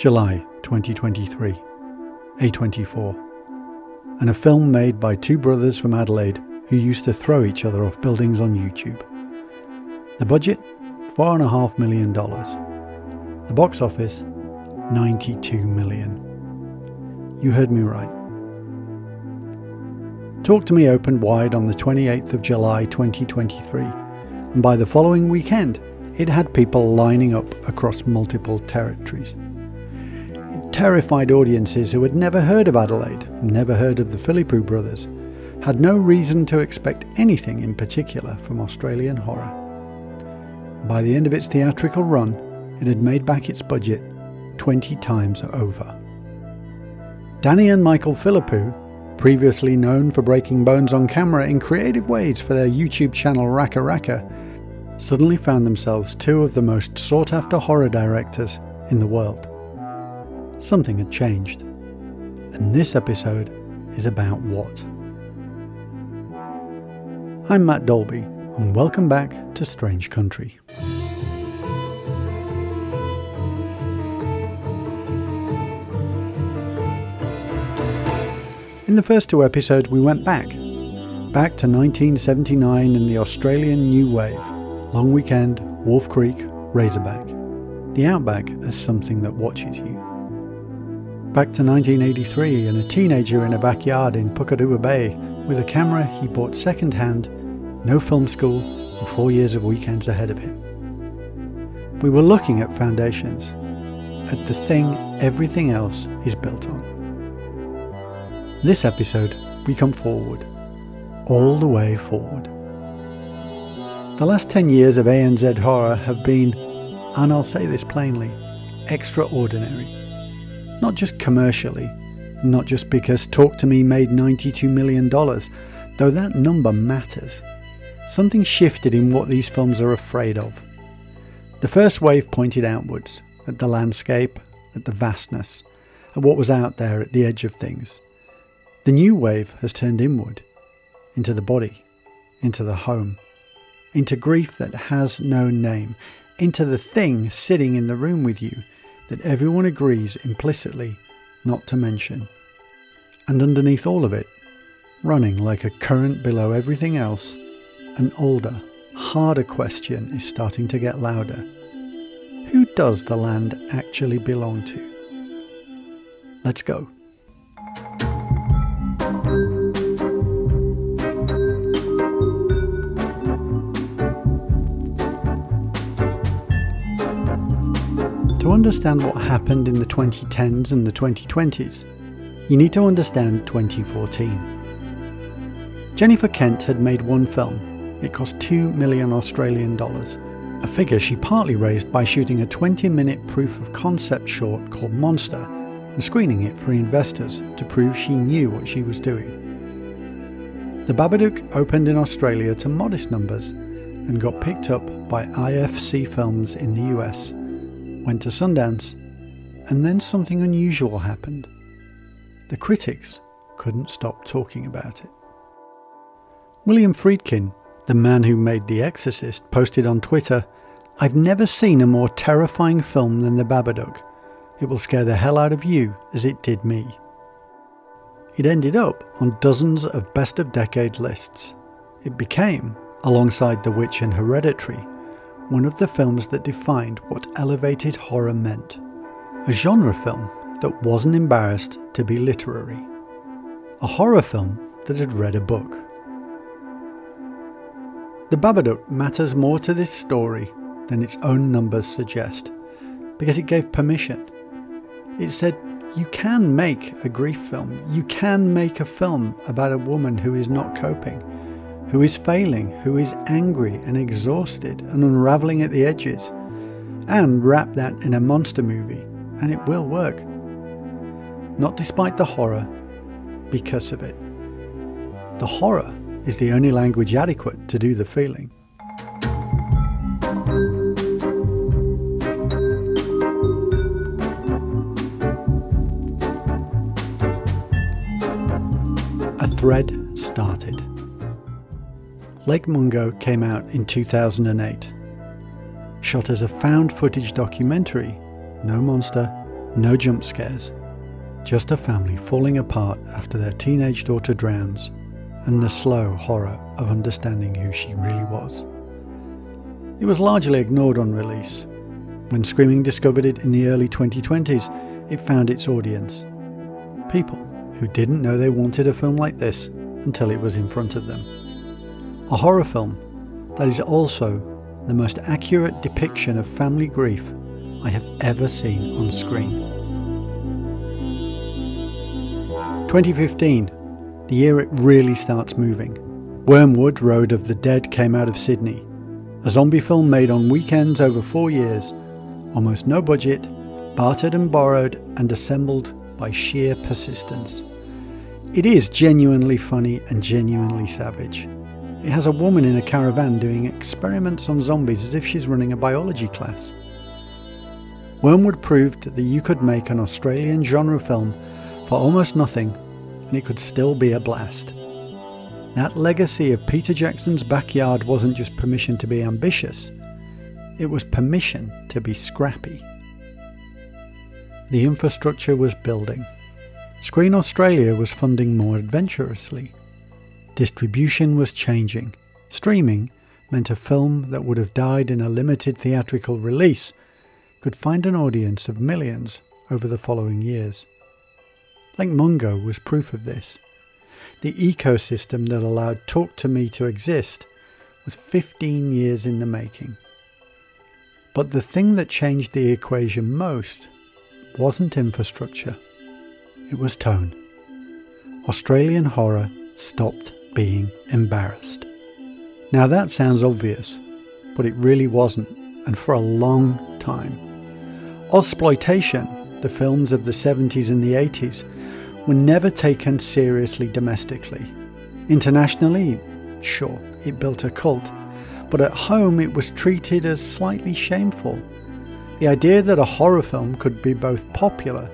July 2023, A24, and a film made by two brothers from Adelaide who used to throw each other off buildings on YouTube. The budget? $4.5 million. The box office? $92 million. You heard me right. Talk to Me opened wide on the 28th of July 2023, and by the following weekend, it had people lining up across multiple territories. It terrified audiences who had never heard of Adelaide, never heard of the Philippou brothers, had no reason to expect anything in particular from Australian horror. By the end of its theatrical run, it had made back its budget 20 times over. Danny and Michael Philippou, previously known for breaking bones on camera in creative ways for their YouTube channel Raka Raka, suddenly found themselves two of the most sought-after horror directors in the world. Something had changed, and this episode is about what. I'm Matt Dolby, and welcome back to Strange Country. In the first two episodes we went back to 1979 and the Australian New Wave, Long Weekend, Wolf Creek, Razorback. The outback as something that watches you. Back to 1983 and a teenager in a backyard in Puckaduwa Bay with a camera he bought second-hand, no film school and 4 years of weekends ahead of him. We were looking at foundations, at the thing everything else is built on. This episode, we come forward, all the way forward. The last 10 years of ANZ horror have been, and I'll say this plainly, extraordinary. Not just commercially, not just because Talk to Me made $92 million, though that number matters. Something shifted in what these films are afraid of. The first wave pointed outwards, at the landscape, at the vastness, at what was out there at the edge of things. The new wave has turned inward, into the body, into the home, into grief that has no name, into the thing sitting in the room with you that everyone agrees implicitly not to mention. And underneath all of it, running like a current below everything else, an older, harder question is starting to get louder. Who does the land actually belong to? Let's go. To understand what happened in the 2010s and the 2020s, you need to understand 2014. Jennifer Kent had made one film. It cost $2 million Australian dollars, a figure she partly raised by shooting a 20-minute proof of concept short called Monster and screening it for investors to prove she knew what she was doing. The Babadook opened in Australia to modest numbers and got picked up by IFC Films in the US. Went to Sundance, and then something unusual happened. The critics couldn't stop talking about it. William Friedkin, the man who made The Exorcist, posted on Twitter, "I've never seen a more terrifying film than The Babadook. It will scare the hell out of you as it did me." It ended up on dozens of best of decade lists. It became, alongside The Witch and Hereditary, one of the films that defined what elevated horror meant. A genre film that wasn't embarrassed to be literary. A horror film that had read a book. The Babadook matters more to this story than its own numbers suggest, because it gave permission. It said, you can make a grief film. You can make a film about a woman who is not coping, who is failing, who is angry and exhausted and unraveling at the edges, and wrap that in a monster movie, and it will work. Not despite the horror, because of it. The horror is the only language adequate to do the feeling. A thread started. Lake Mungo came out in 2008. Shot as a found footage documentary, no monster, No jump scares. Just a family falling apart after their teenage daughter drowns, and the slow horror of understanding who she really was. It was largely ignored on release. When Screaming discovered it in the early 2020s, it found its audience. People who didn't know they wanted a film like this until it was in front of them. A horror film that is also the most accurate depiction of family grief I have ever seen on screen. 2015, the year it really starts moving. Wormwood, Road of the Dead came out of Sydney. A zombie film made on weekends over 4 years, almost no budget, bartered and borrowed and assembled by sheer persistence. It is genuinely funny and genuinely savage. It has a woman in a caravan doing experiments on zombies as if she's running a biology class. Wormwood proved that you could make an Australian genre film for almost nothing and it could still be a blast. That legacy of Peter Jackson's backyard wasn't just permission to be ambitious, it was permission to be scrappy. The infrastructure was building. Screen Australia was funding more adventurously. Distribution was changing. Streaming meant a film that would have died in a limited theatrical release could find an audience of millions over the following years. Like Mungo was proof of this. The ecosystem that allowed Talk to Me to exist was 15 years in the making. But the thing that changed the equation most wasn't infrastructure, it was tone. Australian horror stopped being embarrassed. Now that sounds obvious, but it really wasn't, and for a long time. Exploitation, the films of the 70s and the 80s, were never taken seriously domestically. Internationally, sure, it built a cult, but at home it was treated as slightly shameful. The idea that a horror film could be both popular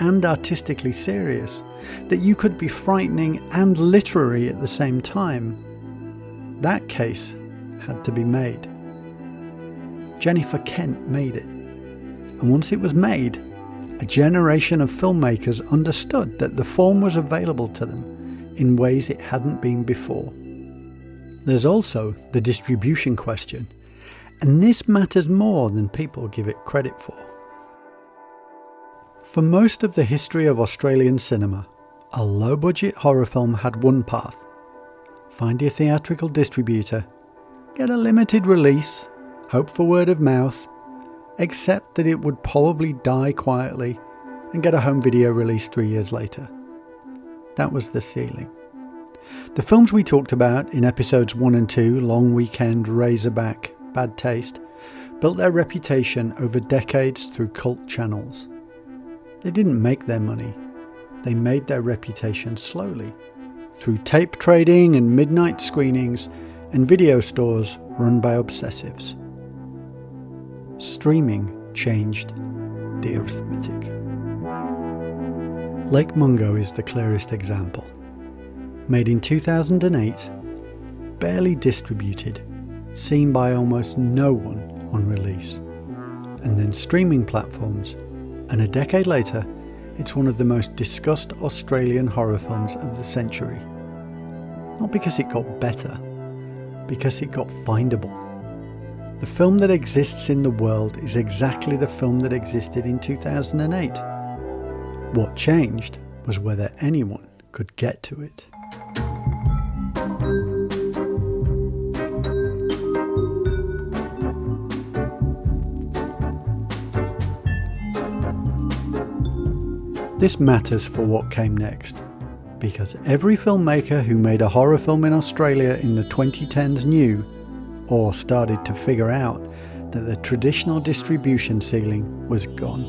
and artistically serious, that you could be frightening and literary at the same time, that case had to be made. Jennifer Kent made it. And once it was made, a generation of filmmakers understood that the form was available to them in ways it hadn't been before. There's also the distribution question, and this matters more than people give it credit for. For most of the history of Australian cinema, a low-budget horror film had one path. Find your theatrical distributor, get a limited release, hope for word of mouth, except that it would probably die quietly and get a home video release 3 years later. That was the ceiling. The films we talked about in episodes 1 and 2, Long Weekend, Razorback, Bad Taste, built their reputation over decades through cult channels. They didn't make their money, they made their reputation slowly, through tape trading and midnight screenings and video stores run by obsessives. Streaming changed the arithmetic. Lake Mungo is the clearest example. Made in 2008, barely distributed, seen by almost no one on release, and then streaming platforms, and a decade later, it's one of the most discussed Australian horror films of the century. Not because it got better, because it got findable. The film that exists in the world is exactly the film that existed in 2008. What changed was whether anyone could get to it. This matters for what came next, because every filmmaker who made a horror film in Australia in the 2010s knew, or started to figure out, that the traditional distribution ceiling was gone.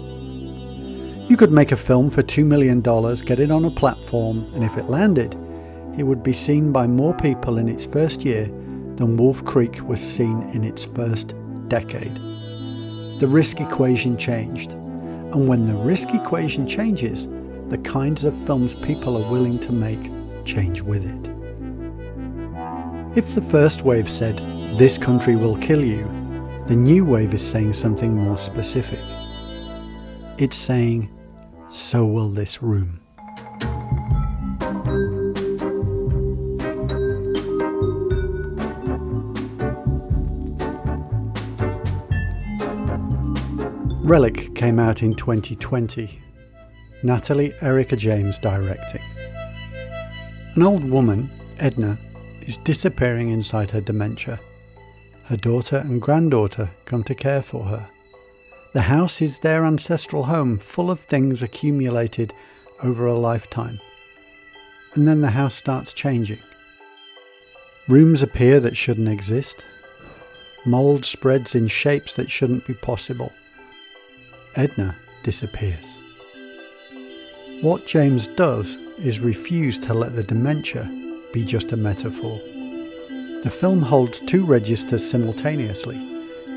You could make a film for $2 million, get it on a platform, and if it landed, it would be seen by more people in its first year than Wolf Creek was seen in its first decade. The risk equation changed, and when the risk equation changes, the kinds of films people are willing to make change with it. If the first wave said, "This country will kill you," the new wave is saying something more specific. It's saying, so will this room. Relic came out in 2020. Natalie Erica James directing. An old woman, Edna, is disappearing inside her dementia. Her daughter and granddaughter come to care for her. The house is their ancestral home, full of things accumulated over a lifetime. And then the house starts changing. Rooms appear that shouldn't exist. Mould spreads in shapes that shouldn't be possible. Edna disappears. What James does is refuse to let the dementia be just a metaphor. The film holds two registers simultaneously.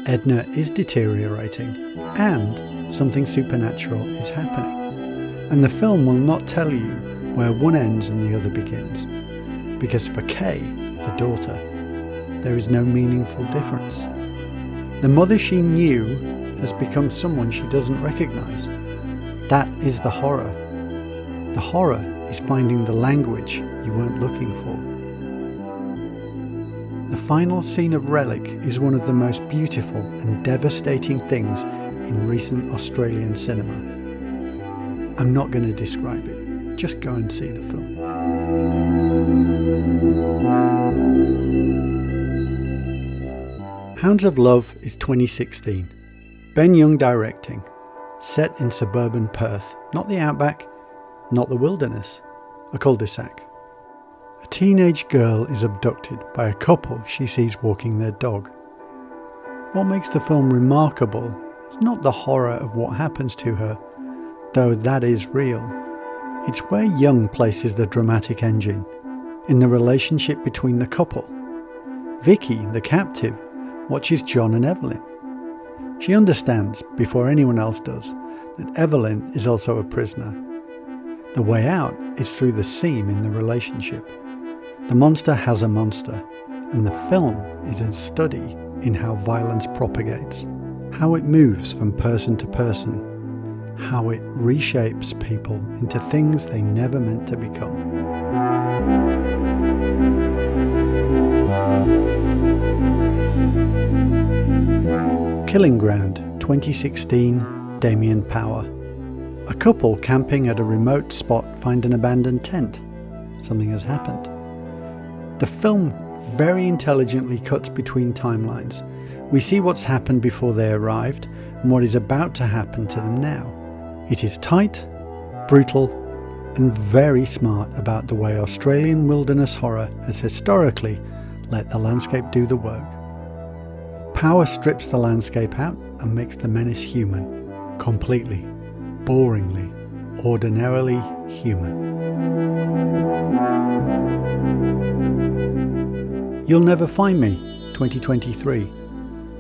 Edna is deteriorating and something supernatural is happening. And the film will not tell you where one ends and the other begins. Because for Kay, the daughter, there is no meaningful difference. The mother she knew has become someone she doesn't recognise. That is the horror. The horror is finding the language you weren't looking for. The final scene of Relic is one of the most beautiful and devastating things in recent Australian cinema. I'm not going to describe it. Just go and see the film. Hounds of Love is 2016. Ben Young directing. Set in suburban Perth, not the outback, not the wilderness, a cul-de-sac. A teenage girl is abducted by a couple she sees walking their dog. What makes the film remarkable is not the horror of what happens to her, though that is real. It's where Young places the dramatic engine, in the relationship between the couple. Vicky, the captive, watches John and Evelyn. She understands, before anyone else does, that Evelyn is also a prisoner. The way out is through the seam in the relationship. The monster has a monster, and the film is a study in how violence propagates, how it moves from person to person, how it reshapes people into things they never meant to become. Killing Ground, 2016, Damien Power. A couple camping at a remote spot find an abandoned tent. Something has happened. The film very intelligently cuts between timelines. We see what's happened before they arrived and what is about to happen to them now. It is tight, brutal, and very smart about the way Australian wilderness horror has historically let the landscape do the work. Power strips the landscape out and makes the menace human. Completely, boringly, ordinarily human. You'll Never Find Me, 2023.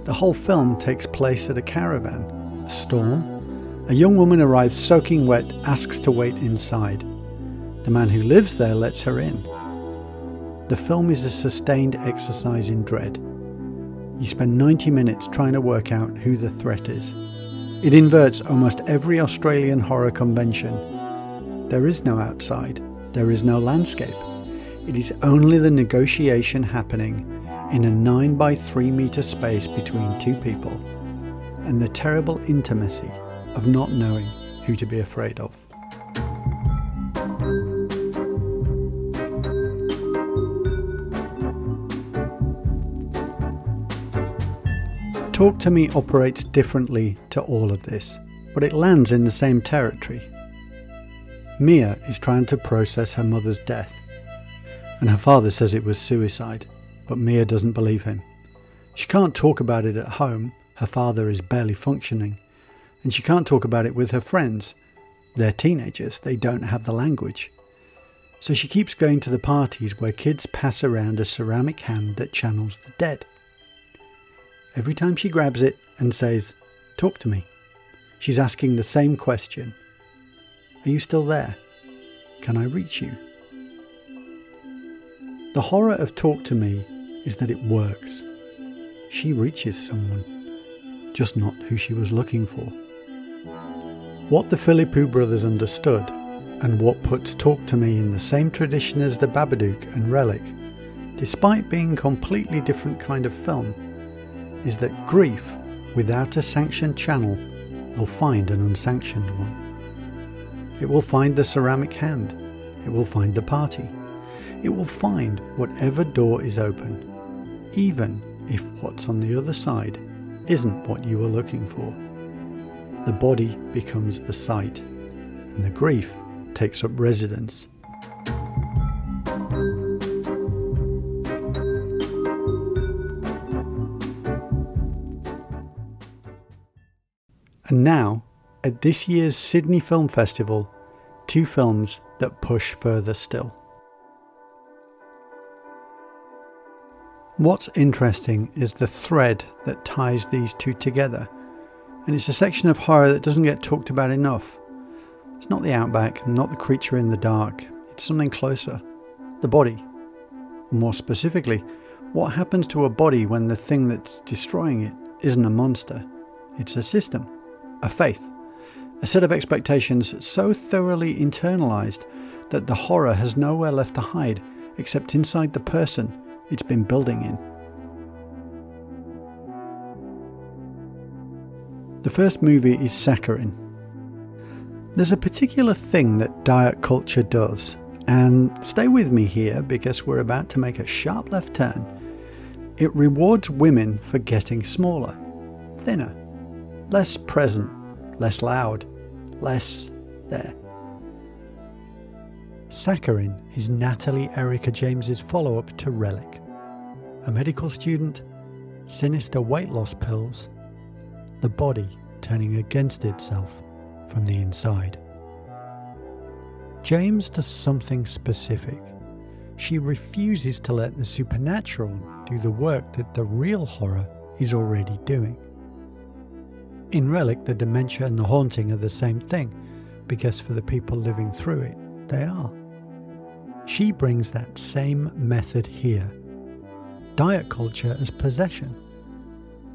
The whole film takes place at a caravan. A storm. A young woman arrives soaking wet, asks to wait inside. The man who lives there lets her in. The film is a sustained exercise in dread. You spend 90 minutes trying to work out who the threat is. It inverts almost every Australian horror convention. There is no outside. There is no landscape. It is only the negotiation happening in a 9 by 3 metre space between two people, and the terrible intimacy of not knowing who to be afraid of. Talk to Me operates differently to all of this, but it lands in the same territory. Mia is trying to process her mother's death, and her father says it was suicide, but Mia doesn't believe him. She can't talk about it at home, her father is barely functioning, and she can't talk about it with her friends. They're teenagers, they don't have the language. So she keeps going to the parties where kids pass around a ceramic hand that channels the dead. Every time she grabs it and says, "Talk to me," she's asking the same question. Are you still there? Can I reach you? The horror of Talk to Me is that it works. She reaches someone, just not who she was looking for. What the Philippou brothers understood, and what puts Talk to Me in the same tradition as the Babadook and Relic, despite being completely different kind of film, is that grief without a sanctioned channel will find an unsanctioned one. It will find the ceramic hand. It will find the party. It will find whatever door is open, even if what's on the other side isn't what you were looking for. The body becomes the site, and the grief takes up residence. And now, at this year's Sydney Film Festival, 2 films that push further still. What's interesting is the thread that ties these 2 together, and it's a section of horror that doesn't get talked about enough. It's not the outback, not the creature in the dark, it's something closer, the body. Or more specifically, what happens to a body when the thing that's destroying it isn't a monster, it's a system. A faith, a set of expectations so thoroughly internalized that the horror has nowhere left to hide except inside the person it's been building in. The first movie is Saccharin. There's a particular thing that diet culture does, and stay with me here because we're about to make a sharp left turn. It rewards women for getting smaller, thinner, less present, less loud, less there. Saccharin is Natalie Erica James's follow-up to Relic. A medical student, sinister weight loss pills, the body turning against itself from the inside. James does something specific. She refuses to let the supernatural do the work that the real horror is already doing. In Relic, the dementia and the haunting are the same thing, because for the people living through it, they are. She brings that same method here. Diet culture as possession.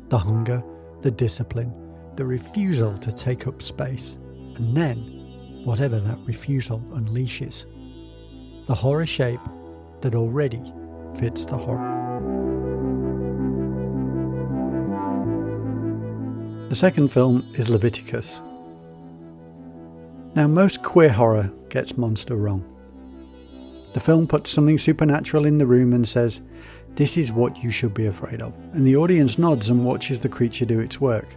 The hunger, the discipline, the refusal to take up space, and then whatever that refusal unleashes. The horror shape that already fits the horror. The second film is Leviticus. Now, most queer horror gets monster wrong. The film puts something supernatural in the room and says, "This is what you should be afraid of," and the audience nods and watches the creature do its work.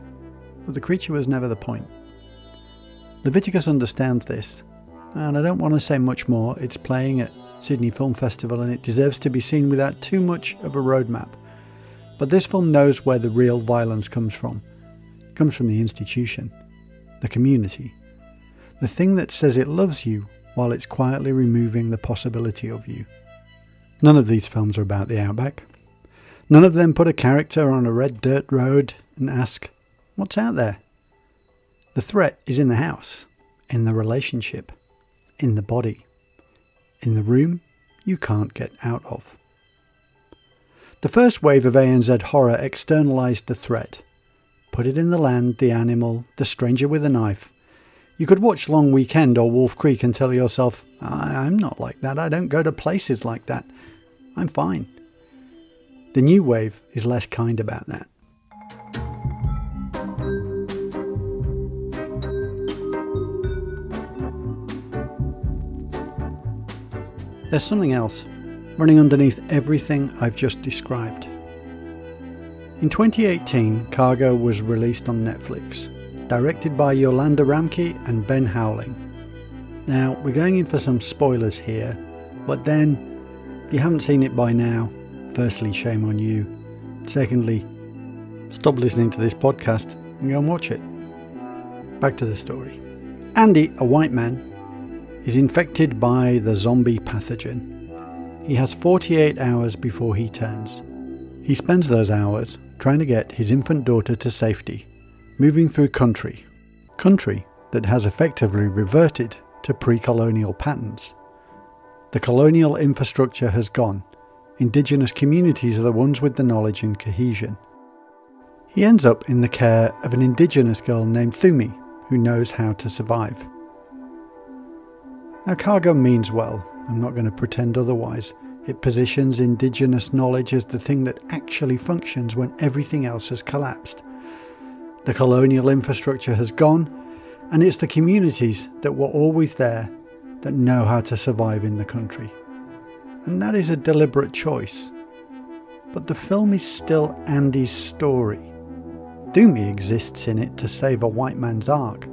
But the creature was never the point. Leviticus understands this, and I don't want to say much more. It's playing at Sydney Film Festival and it deserves to be seen without too much of a roadmap. But this film knows where the real violence comes from. It comes from the institution, the community, the thing that says it loves you while it's quietly removing the possibility of you. None of these films are about the outback. None of them put a character on a red dirt road and ask, "What's out there?" The threat is in the house, in the relationship, in the body, in the room you can't get out of. The first wave of ANZ horror externalized the threat. Put it in the land, the animal, the stranger with a knife. You could watch Long Weekend or Wolf Creek and tell yourself, I'm not like that, I don't go to places like that, I'm fine. The new wave is less kind about that. There's something else running underneath everything I've just described. In 2018, Cargo was released on Netflix, directed by Yolanda Ramke and Ben Howling. Now, we're going in for some spoilers here, but then, if you haven't seen it by now, firstly, shame on you. Secondly, stop listening to this podcast and go and watch it. Back to the story. Andy, a white man, is infected by the zombie pathogen. He has 48 hours before he turns. He spends those hours trying to get his infant daughter to safety, moving through country that has effectively reverted to pre-colonial patterns. The colonial infrastructure has gone. Indigenous communities are the ones with the knowledge and cohesion. He ends up in the care of an Indigenous girl named Thumi, who knows how to survive. Now, cargo means well. I'm not going to pretend otherwise. It positions indigenous knowledge as the thing that actually functions when everything else has collapsed. The colonial infrastructure has gone, and it's the communities that were always there that know how to survive in the country. And that is a deliberate choice. But the film is still Andy's story. Thumi exists in it to save a white man's ark.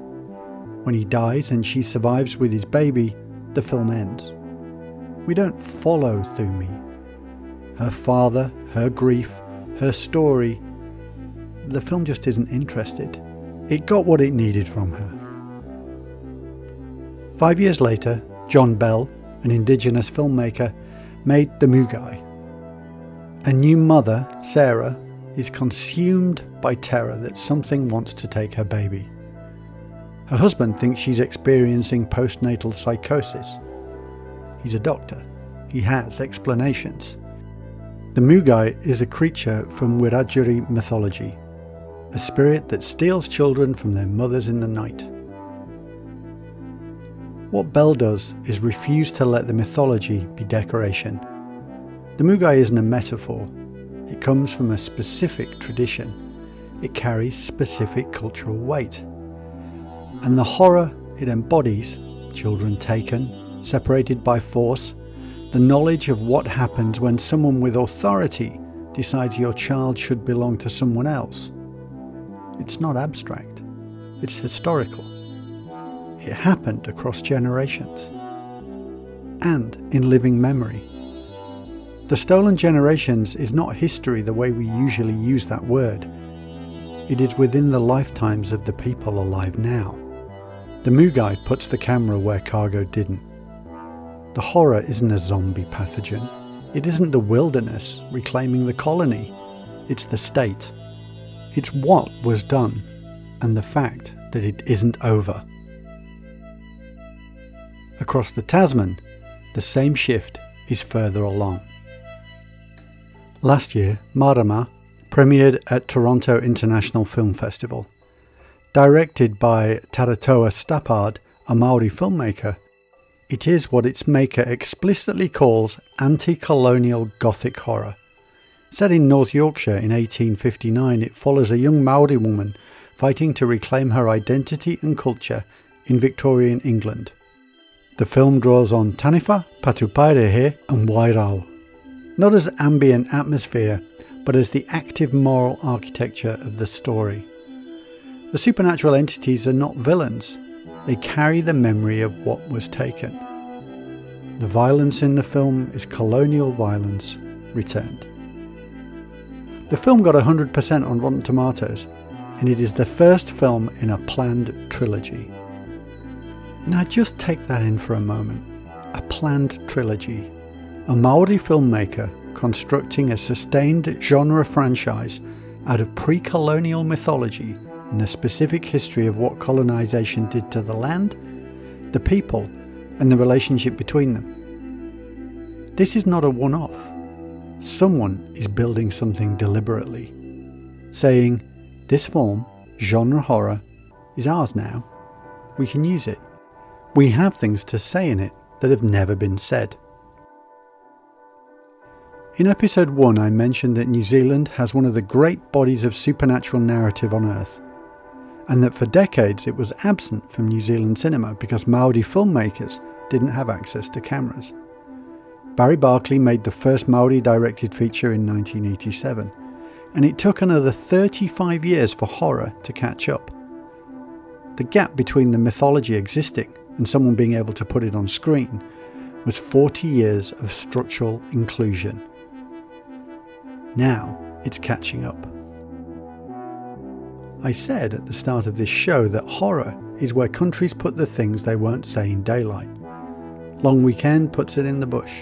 When he dies and she survives with his baby, the film ends. We don't follow Thumi. Her father, her grief, her story. The film just isn't interested. It got what it needed from her. 5 years later, John Bell, an indigenous filmmaker, made The Moogai. A new mother, Sarah, is consumed by terror that something wants to take her baby. Her husband thinks she's experiencing postnatal psychosis. He's a doctor. He has explanations. The Moogai is a creature from Wiradjuri mythology, a spirit that steals children from their mothers in the night. What Bell does is refuse to let the mythology be decoration. The Moogai isn't a metaphor. It comes from a specific tradition. It carries specific cultural weight. And the horror it embodies, children taken, separated by force, the knowledge of what happens when someone with authority decides your child should belong to someone else. It's not abstract. It's historical. It happened across generations and in living memory. The Stolen Generations is not history the way we usually use that word. It is within the lifetimes of the people alive now. The Moogai puts the camera where cargo didn't. The horror isn't a zombie pathogen. It isn't the wilderness reclaiming the colony. It's the state. It's what was done and the fact that it isn't over. Across the Tasman, the same shift is further along. Last year, Mārama premiered at Toronto International Film Festival. Directed by Taratoa Stapard, a Māori filmmaker, it is what its maker explicitly calls anti-colonial Gothic horror. Set in North Yorkshire in 1859, it follows a young Māori woman fighting to reclaim her identity and culture in Victorian England. The film draws on Taniwha, Patupairehe and Wairau, not as ambient atmosphere, but as the active moral architecture of the story. The supernatural entities are not villains. They carry the memory of what was taken. The violence in the film is colonial violence returned. The film got 100% on Rotten Tomatoes, and it is the first film in a planned trilogy. Now just take that in for a moment. A planned trilogy. A Māori filmmaker constructing a sustained genre franchise out of pre-colonial mythology and the specific history of what colonization did to the land, the people, and the relationship between them. This is not a one-off. Someone is building something deliberately, saying, this form, genre horror, is ours now. We can use it. We have things to say in it that have never been said. In episode 1, I mentioned that New Zealand has one of the great bodies of supernatural narrative on Earth, and that for decades it was absent from New Zealand cinema because Māori filmmakers didn't have access to cameras. Barry Barclay made the first Māori directed feature in 1987, and it took another 35 years for horror to catch up. The gap between the mythology existing and someone being able to put it on screen was 40 years of structural inclusion. Now it's catching up. I said at the start of this show that horror is where countries put the things they won't say in daylight. Long Weekend puts it in the bush.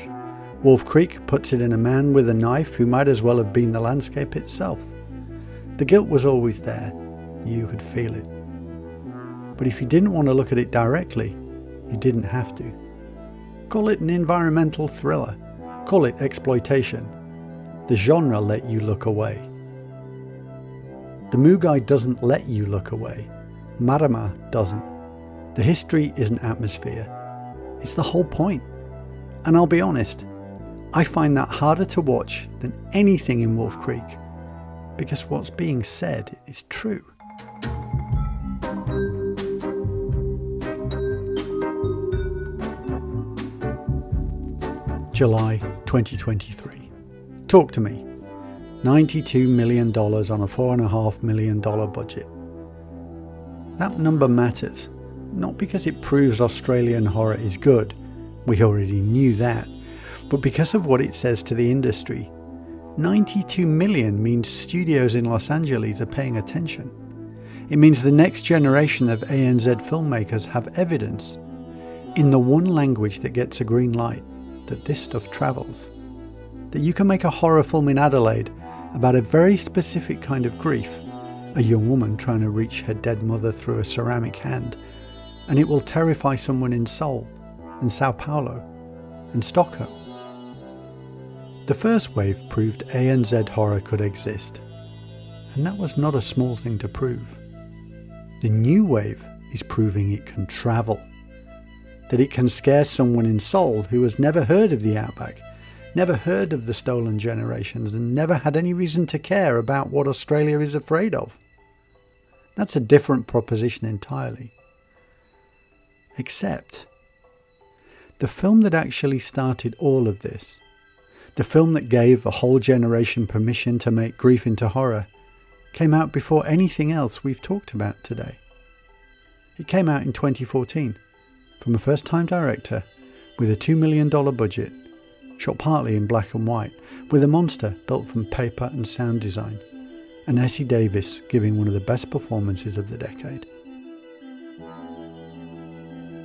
Wolf Creek puts it in a man with a knife who might as well have been the landscape itself. The guilt was always there. You could feel it. But if you didn't want to look at it directly, you didn't have to. Call it an environmental thriller. Call it exploitation. The genre let you look away. The Moogai doesn't let you look away. Mārama doesn't. The history isn't atmosphere. It's the whole point. And I'll be honest, I find that harder to watch than anything in Wolf Creek, because what's being said is true. July 2023. Talk to me. $92 million on a $4.5 million budget. That number matters, not because it proves Australian horror is good, we already knew that, but because of what it says to the industry. 92 million means studios in Los Angeles are paying attention. It means the next generation of ANZ filmmakers have evidence, in the one language that gets a green light, that this stuff travels. That you can make a horror film in Adelaide about a very specific kind of grief, a young woman trying to reach her dead mother through a ceramic hand, and it will terrify someone in Seoul, and Sao Paulo, and Stockholm. The first wave proved ANZ horror could exist, and that was not a small thing to prove. The new wave is proving it can travel, that it can scare someone in Seoul who has never heard of the Outback, never heard of the stolen generations, and never had any reason to care about what Australia is afraid of. That's a different proposition entirely. Except, the film that actually started all of this, the film that gave a whole generation permission to make grief into horror, came out before anything else we've talked about today. It came out in 2014, from a first-time director, with a $2 million budget, shot partly in black and white, with a monster built from paper and sound design, and Essie Davis giving one of the best performances of the decade.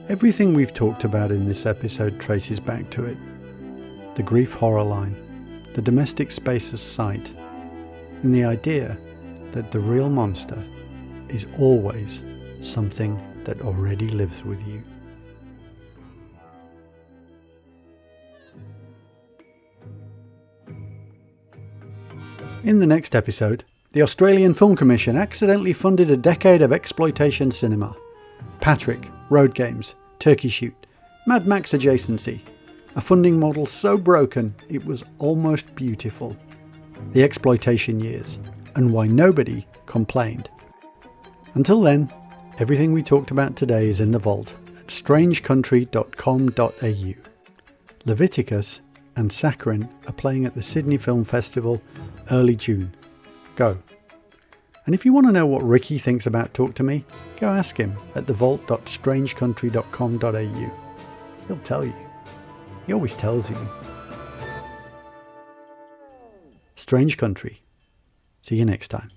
Everything we've talked about in this episode traces back to it. The grief horror line, the domestic spaces site, and the idea that the real monster is always something that already lives with you. In the next episode, the Australian Film Commission accidentally funded a decade of exploitation cinema. Patrick, Road Games, Turkey Shoot, Mad Max adjacency. A funding model so broken it was almost beautiful. The Exploitation Years, and why nobody complained. Until then, everything we talked about today is in the vault at strangecountry.com.au. Leviticus and Saccharin are playing at the Sydney Film Festival early June. Go. And if you want to know what Ricky thinks about Talk to Me, go ask him at thevault.strangecountry.com.au. He'll tell you. He always tells you. Strange Country. See you next time.